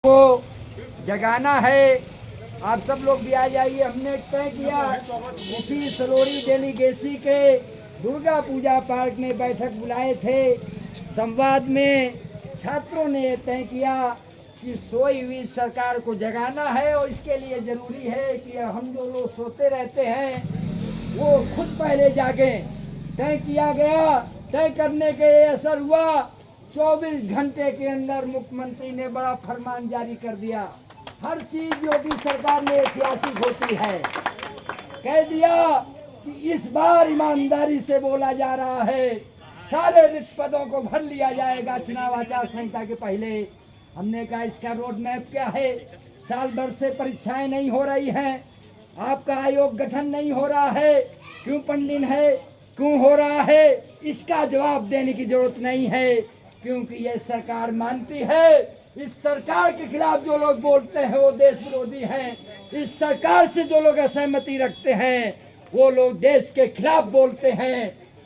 को जगाना है। आप सब लोग भी आ जाइए। हमने तय किया इसी सलोरी डेलीगेसी के दुर्गा पूजा पार्क में बैठक बुलाए थे। संवाद में छात्रों ने तय किया कि सोई हुई सरकार को जगाना है और इसके लिए ज़रूरी है कि हम जो लोग सोते रहते हैं वो खुद पहले जागें। तय किया गया। तय करने के असर हुआ 24 घंटे के अंदर मुख्यमंत्री ने बड़ा फरमान जारी कर दिया। हर चीज योगी सरकार में ऐतिहासिक होती है। कह दिया कि इस बार ईमानदारी से बोला जा रहा है, सारे रिक्त पदों को भर लिया जाएगा चुनाव आचार संहिता के पहले। हमने कहा इसका रोड मैप क्या है? साल भर से परीक्षाएं नहीं हो रही हैं, आपका आयोग गठन नहीं हो रहा है, क्यों पेंडिंग है, क्यों हो रहा है? इसका जवाब देने की जरूरत नहीं है, क्योंकि ये सरकार मानती है इस सरकार के खिलाफ जो लोग बोलते हैं वो देश विरोधी हैं। इस सरकार से जो लोग असहमति रखते हैं वो लोग देश के खिलाफ बोलते हैं।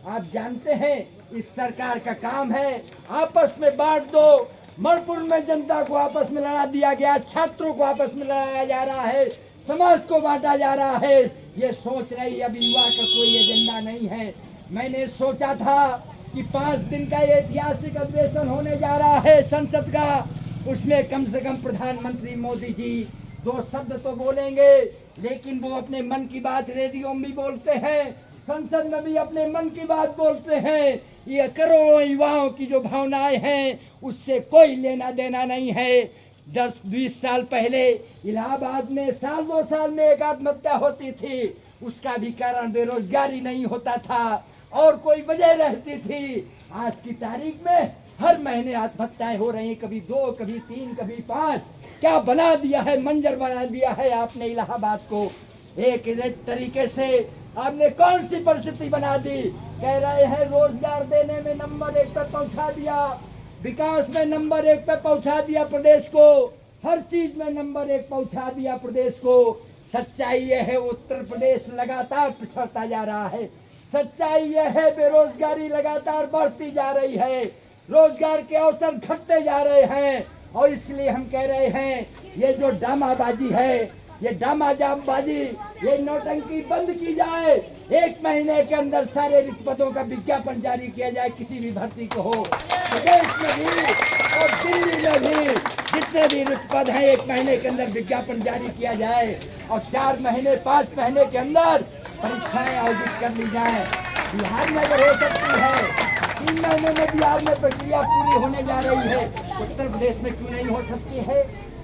आप जानते हैं इस सरकार का काम है आपस में बांट दो। मणिपुर में जनता को आपस में लड़ा दिया गया, छात्रों को आपस में लड़ाया जा रहा है, समाज को बांटा जा रहा है। ये सोच रही अब युवा का कोई एजेंडा नहीं है। मैंने सोचा था कि 5 दिन का ऐतिहासिक अधिवेशन होने जा रहा है संसद का, उसमें कम से कम प्रधानमंत्री मोदी जी 2 शब्द तो बोलेंगे, लेकिन वो अपने मन की बात रेडियो में भी बोलते हैं, संसद में भी अपने मन की बात बोलते हैं। ये करोड़ों युवाओं की जो भावनाएं हैं उससे कोई लेना देना नहीं है। 10-20 साल पहले इलाहाबाद में साल 2 साल में एक आत्महत्या होती थी, उसका भी कारण बेरोजगारी नहीं होता था और कोई वजह रहती थी। आज की तारीख में हर महीने आत्महत्याएं हो रही हैं, कभी 2, कभी 3, कभी 5। क्या बना दिया है, मंजर बना दिया है आपने इलाहाबाद को। एक तरीके से आपने कौन सी परिस्थिति बना दी? कह रहे हैं रोजगार देने में नंबर 1 पर पहुंचा दिया, विकास में नंबर 1 पर पहुंचा दिया प्रदेश को, हर चीज में नंबर 1 पहुंचा दिया प्रदेश को। सच्चाई यह है उत्तर प्रदेश लगातार पिछड़ता जा रहा है। सच्चाई यह है बेरोजगारी लगातार बढ़ती जा रही है, रोजगार के अवसर घटते जा रहे हैं। और इसलिए हम कह रहे हैं ये जो ड्रामाबाजी है, ये ड्रामाबाजी, ये नौटंकी बंद की जाए। 1 महीने के अंदर सारे रिक्त पदों का विज्ञापन जारी किया जाए, किसी भी भर्ती को हो, प्रदेश में भी और दिल्ली में भी जितने भी रिक्त पद हैं 1 महीने के अंदर विज्ञापन जारी किया जाए और 4 महीने 5 महीने के अंदर परीक्षाएं आयोजित कर ली जाए। बिहार में अगर हो सकती है 3 महीने में बिहार में प्रक्रिया पूरी होने जा रही है, उत्तर प्रदेश में क्यों नहीं हो सकती है?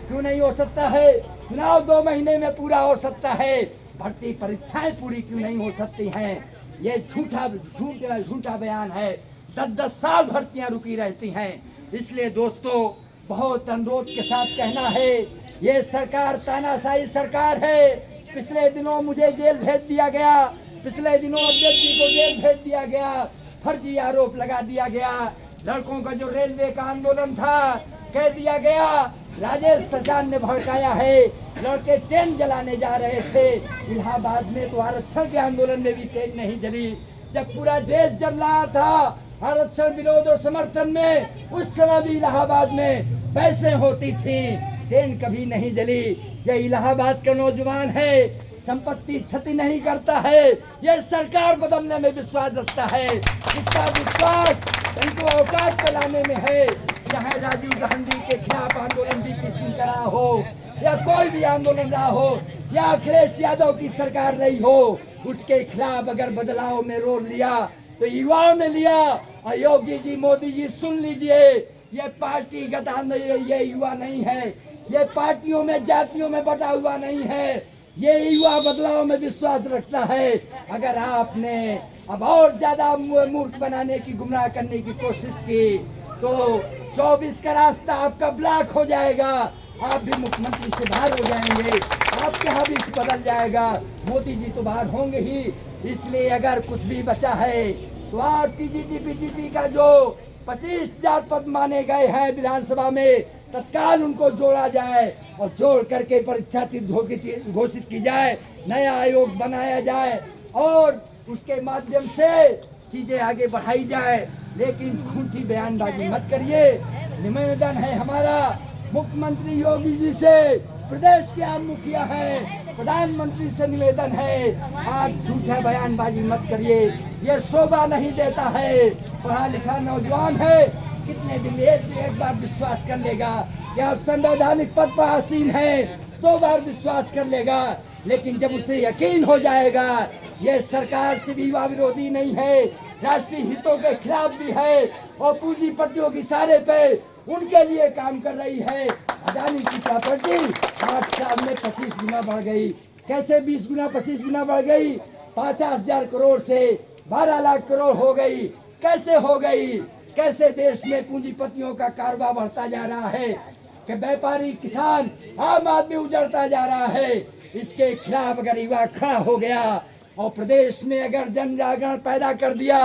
क्यों नहीं हो सकता है? चुनाव 2 महीने में पूरा हो सकता है, भर्ती परीक्षाएं पूरी क्यों नहीं हो सकती हैं? ये झूठा बयान है। 10-10 साल भर्तियां रुकी रहती हैं। इसलिए दोस्तों बहुत अनुरोध के साथ कहना है, ये सरकार तानाशाही सरकार है। पिछले दिनों मुझे जेल भेज दिया गया, पिछले दिनों अध्यक्ष जी को जेल भेज दिया गया, फर्जी आरोप लगा दिया गया। लड़कों का जो रेलवे का आंदोलन था कह दिया गया राजेश सचान ने भड़काया है, लड़के ट्रेन जलाने जा रहे थे। इलाहाबाद में तो आरक्षण के आंदोलन में भी ट्रेन नहीं जली, जब पूरा देश जल रहा था आरक्षण विरोध और समर्थन में, उस समय भी इलाहाबाद में पैसे होती थी, ट्रेन कभी नहीं जली। ये इलाहाबाद का नौजवान है, संपत्ति क्षति नहीं करता है, ये सरकार बदलने में विश्वास रखता है। इसका विश्वास इनको औकात पे लाने में है। चाहे राजीव गांधी के खिलाफ आंदोलन बीपी सिंह का रहा हो या कोई भी आंदोलन रहा हो या अखिलेश यादव की सरकार रही हो, उसके खिलाफ अगर बदलाव में रोल लिया तो युवाओं ने लिया। और योगी जी, मोदी जी सुन लीजिए, ये पार्टीगत आंदोलन, ये युवा नहीं है, ये पार्टियों में जातियों में बटा हुआ नहीं है, ये युवा बदलाव में विश्वास रखता है। अगर आपने अब और ज्यादा मूर्ख बनाने की, गुमराह करने की कोशिश की तो 24 का रास्ता आपका ब्लॉक हो जाएगा, आप भी मुख्यमंत्री से बाहर हो जाएंगे, आपके यहाँ भी बदल जाएगा, मोदी जी तो बाहर होंगे ही। इसलिए अगर कुछ भी बचा है तो आप टीजीटी पीजीटी का जो 25,000 पद माने गए हैं विधानसभा में, तत्काल उनको जोड़ा जाए और जोड़ करके परीक्षा घोषित की जाए, नया आयोग बनाया जाए और उसके माध्यम से चीजें आगे बढ़ाई जाए। लेकिन झूठी बयानबाजी मत करिए। निवेदन है हमारा मुख्यमंत्री योगी जी से, प्रदेश के आप मुखिया हैं, प्रधानमंत्री से निवेदन है, आप झूठा बयानबाजी मत करिए, ये शोभा नहीं देता है। पढ़ा लिखा नौजवान है, कितने दिन एक बार विश्वास कर लेगा कि आप संवैधानिक पद पर आसीन हैं, 2 बार विश्वास कर लेगा, लेकिन जब उसे यकीन हो जाएगा ये सरकार सिर्फ युवा विरोधी नहीं है, राष्ट्रीय हितों के खिलाफ भी है और पूंजीपतियों की इशारे पे उनके लिए काम कर रही है। अदानी की प्रॉपर्टी 8 साल में 25 गुना बढ़ गई। कैसे 20 गुना 25 गुना बढ़ गई? 50,000 करोड़ से 12 लाख करोड़ हो गई। कैसे हो गई? कैसे देश में पूंजीपतियों का कारोबार बढ़ता जा रहा है कि व्यापारी, किसान, आम आदमी उजड़ता जा रहा है। इसके खिलाफ अगर युवा खड़ा हो गया और प्रदेश में अगर जन जागरण पैदा कर दिया,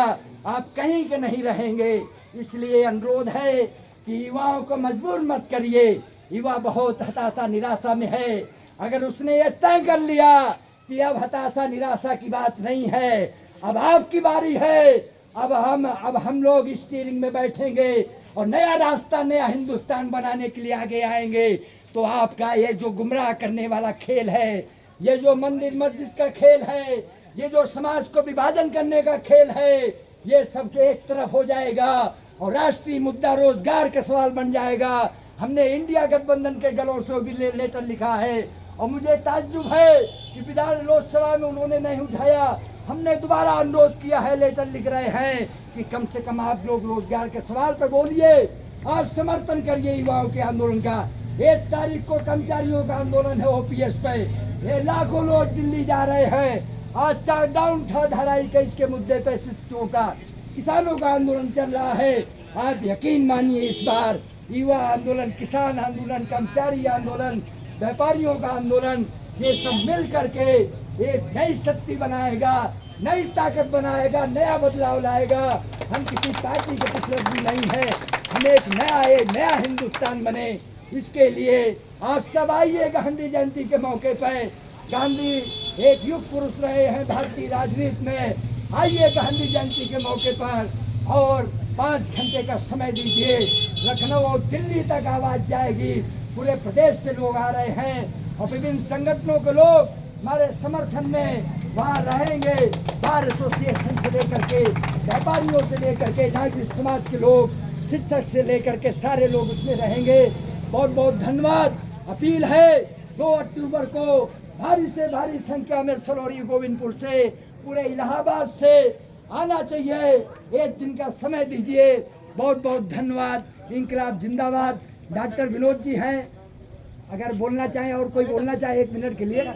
आप कहीं के नहीं रहेंगे। इसलिए अनुरोध है कि युवाओं को मजबूर मत करिए। युवा बहुत हताशा निराशा में है। अगर उसने ये तय कर लिया कि अब हताशा निराशा की बात नहीं है, अब आपकी बारी है, अब हम लोग स्टीयरिंग में बैठेंगे और नया रास्ता, नया हिंदुस्तान बनाने के लिए आगे आएंगे, तो आपका ये जो गुमराह करने वाला खेल है, ये जो मंदिर मस्जिद का खेल है, ये जो समाज को विभाजन करने का खेल है, ये सब एक तरफ हो जाएगा और राष्ट्रीय मुद्दा रोजगार का सवाल बन जाएगा। हमने इंडिया गठबंधन के गलों से भी लेटर लिखा है और मुझे ताज्जुब है कि विधान लोकसभा में उन्होंने नहीं उठाया। हमने दोबारा अनुरोध किया है, लेटर लिख रहे हैं कि कम से कम आप लोग रोजगार के सवाल पर बोलिए, आप समर्थन करिए युवाओं के आंदोलन का। 1 तारीख को कर्मचारियों का आंदोलन है ओपीएस पे, ये लाखों लोग दिल्ली जा रहे हैं। आज डाउन था 2.5 के मुद्दे पे शिक्षकों का, किसानों का आंदोलन चल रहा है। आप यकीन मानिए इस बार युवा आंदोलन, किसान आंदोलन, कर्मचारी आंदोलन, व्यापारियों का आंदोलन, ये सब मिल करके एक नई शक्ति बनाएगा, नई ताकत बनाएगा, नया बदलाव लाएगा। हम किसी पार्टी के पिछड़े नहीं है, हम एक नया हिंदुस्तान बने, इसके लिए आप सब आइए। गांधी जयंती के मौके पर, गांधी एक युग पुरुष रहे हैं भारतीय राजनीति में, आइए गांधी जयंती के मौके पर और 5 घंटे का समय दीजिए। लखनऊ और दिल्ली तक आवाज जाएगी, पूरे प्रदेश से लोग आ रहे हैं और विभिन्न संगठनों के लोग हमारे समर्थन में वहाँ रहेंगे। बार एसोसिएशन से लेकर के, व्यापारियों से लेकर के, नागरिक समाज के लोग, शिक्षक से लेकर के सारे लोग उसमें रहेंगे। बहुत बहुत धन्यवाद। अपील है 2 अक्टूबर को भारी से भारी संख्या में सलौरी, गोविंदपुर से, पूरे इलाहाबाद से आना चाहिए। 1 दिन का समय दीजिए। बहुत बहुत धन्यवाद। इंकलाब जिंदाबाद। डॉक्टर विनोद जी हैं, अगर बोलना चाहें और कोई बोलना चाहे 1 मिनट के लिए।